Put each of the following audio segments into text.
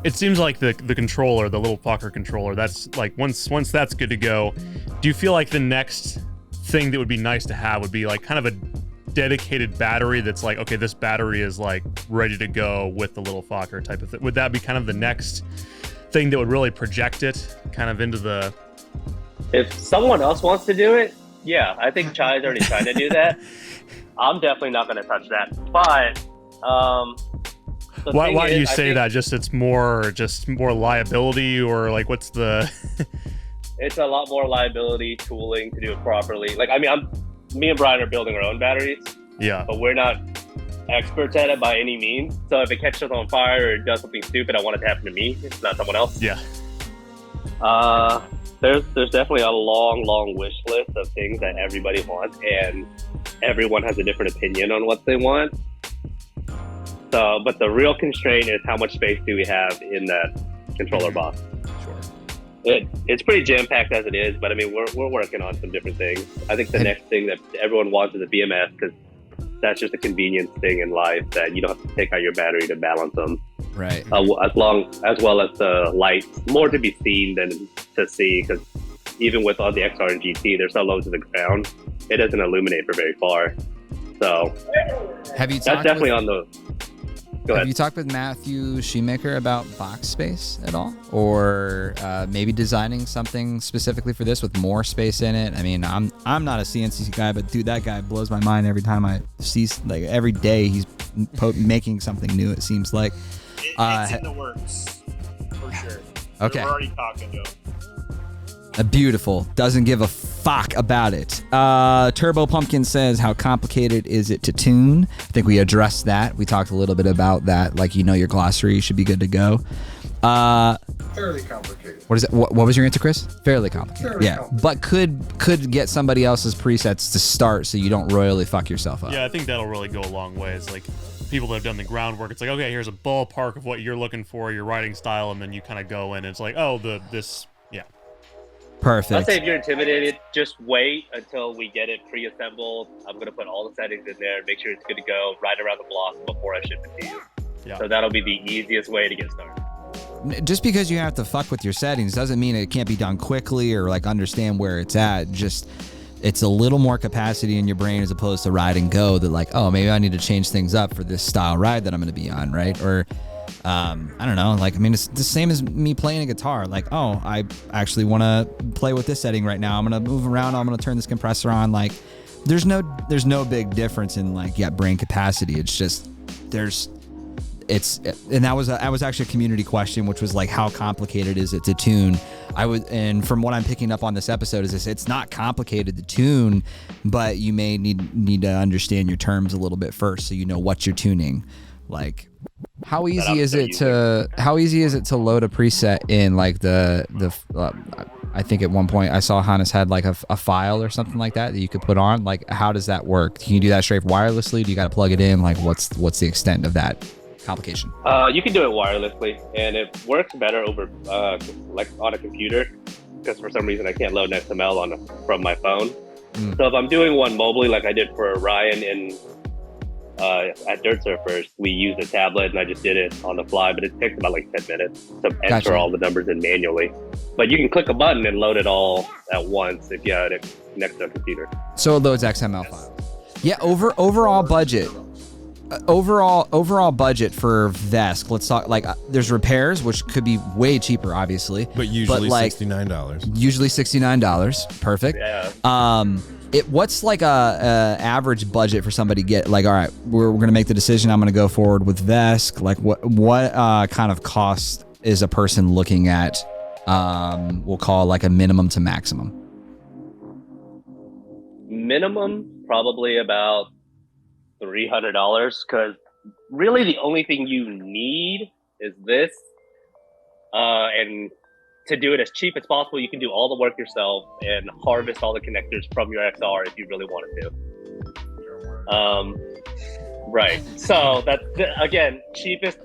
It seems like the controller, the little fucker controller, that's like once that's good to go, do you feel like the next thing that would be nice to have would be like kind of a dedicated battery that's like, okay, this battery is like ready to go with the little fucker type of thing? Would that be kind of the next thing that would really project it kind of into the... If someone else wants to do it, yeah, I think Chai's already trying to do that. I'm definitely not going to touch that. But why do you say that? Just it's more liability, or like what's the? It's a lot more liability tooling to do it properly. Like, I mean, me and Brian are building our own batteries. Yeah. But we're not experts at it by any means. So if it catches on fire or does something stupid, I want it to happen to me. It's not someone else. Yeah. There's definitely a long wish list of things that everybody wants, and everyone has a different opinion on what they want. So, but the real constraint is how much space do we have in that controller box. Sure. It's pretty jam-packed as it is, but I mean, we're working on some different things. I think the next thing that everyone wants is a BMS, because that's just a convenience thing in life that you don't have to take out your battery to balance them. Right. As well as the lights, more to be seen than to see, because even with all the XR and GT, they're so low to the ground, it doesn't illuminate for very far. So have you talked with Matthew Shoemaker about box space at all, or maybe designing something specifically for this with more space in it? I mean, I'm not a CNC guy, but dude, that guy blows my mind every time I see, like, every day he's making something new, it seems like. It's in the works, for sure. Okay. We're already talking to him. Beautiful. Doesn't give a fuck about it. Turbo Pumpkin says, how complicated is it to tune? I think we addressed that. We talked a little bit about that. Like, your glossary should be good to go. Fairly complicated. What is it? What was your answer, Chris? Fairly complicated. Fairly yeah, complicated. But could get somebody else's presets to start so you don't royally fuck yourself up. Yeah, I think that'll really go a long way. It's like people that have done the groundwork. It's like, okay, here's a ballpark of what you're looking for, your writing style, and then you kind of go in. And it's like, oh, this. Perfect. I'd say if you're intimidated, just wait until we get it pre-assembled. I'm going to put all the settings in there, make sure it's good to go right around the block before I ship it to you. Yeah. So that'll be the easiest way to get started. Just because you have to fuck with your settings doesn't mean it can't be done quickly or like understand where it's at. Just it's a little more capacity in your brain as opposed to ride and go that like, oh, maybe I need to change things up for this style ride that I'm going to be on, right? Or I don't know. Like, I mean, it's the same as me playing a guitar. Like, oh, I actually want to play with this setting right now. I'm going to move around. I'm going to turn this compressor on. Like, there's no big difference in like, brain capacity. It's just, and that was actually a community question, which was like, how complicated is it to tune? And from what I'm picking up on this episode is this, it's not complicated to tune, but you may need to understand your terms a little bit first so you know what you're tuning. Like, how easy is it to load a preset in like I think at one point I saw Hannes had like a file or something like that you could put on. Like, how does that work? Can you do that straight wirelessly? Do you got to plug it in? Like, what's the extent of that complication? You can do it wirelessly, and it works better over like on a computer, because for some reason I can't load an XML from my phone. So if I'm doing one mobily, like I did for Ryan at Dirt Surfers, we used a tablet and I just did it on the fly, but it takes about like 10 minutes to enter all the numbers in manually. But you can click a button and load it all at once if you have it next to a computer. So it loads XML files. Yeah, overall budget. Overall budget for VESC. Let's talk like there's repairs, which could be way cheaper, obviously, but usually like, $69. Usually $69. Perfect. Yeah. What's like a average budget for somebody to get like, all right, we're gonna make the decision. I'm gonna go forward with VESC. Like, what kind of cost is a person looking at? We'll call like a minimum to maximum. Minimum probably about $300, because really the only thing you need is this, and to do it as cheap as possible, you can do all the work yourself and harvest all the connectors from your XR if you really wanted to. Right. So that's again cheapest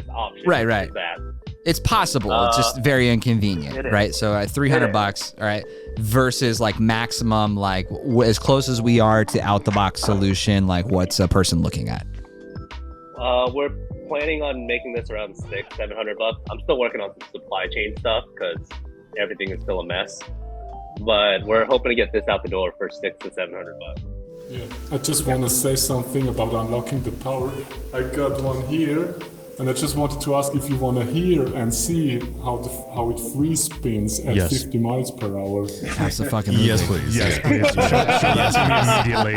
option. Right. Is that. It's possible. It's just very inconvenient, right? So at $300, all right, versus like maximum, like as close as we are to out the box solution, like what's a person looking at? We're planning on making this around $600-700. I'm still working on some supply chain stuff because everything is still a mess. But we're hoping to get this out the door for $600 to $700. Yeah, I just want to say something about unlocking the power. I got one here, and I just wanted to ask if you want to hear and see how it free spins at 50 miles per hour. That's the fucking movie. Yes, please. Yes, please. Show that to me immediately.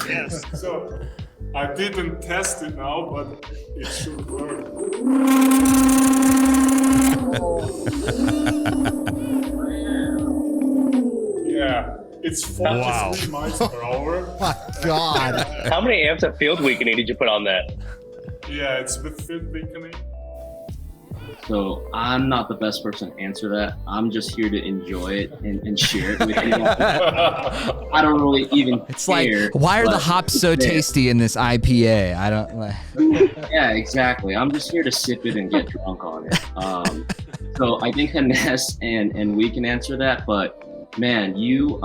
Yes. So I didn't test it now, but it should work. Yeah, it's 43 miles per hour. My God. How many amps of field weakening did you put on that? Yeah, it's with field weakening. So I'm not the best person to answer that. I'm just here to enjoy it and share it with anyone. I don't really even It's care. like, why are the hops so tasty in this IPA? I don't like. Yeah, exactly. I'm just here to sip it and get drunk on it. So I think Hannes and we can answer that, but man, you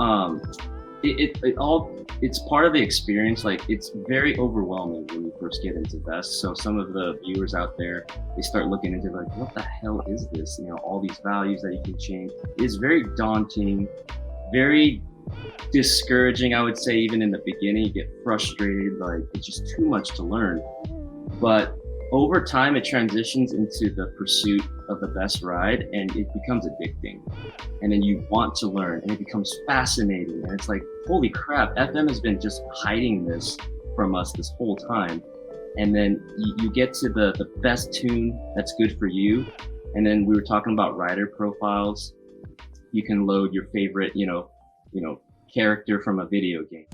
it's part of the experience. Like, it's very overwhelming when you first get into VESC. So some of the viewers out there, they start looking into like, what the hell is this? You know, all these values that you can change. It's very daunting, very discouraging, I would say. Even in the beginning, you get frustrated, like it's just too much to learn. But over time, it transitions into the pursuit of the best ride, and it becomes addicting. And then you want to learn, and it becomes fascinating. And it's like, holy crap, FM has been just hiding this from us this whole time. And then you get to the best tune that's good for you. And then we were talking about rider profiles. You can load your favorite, character from a video game.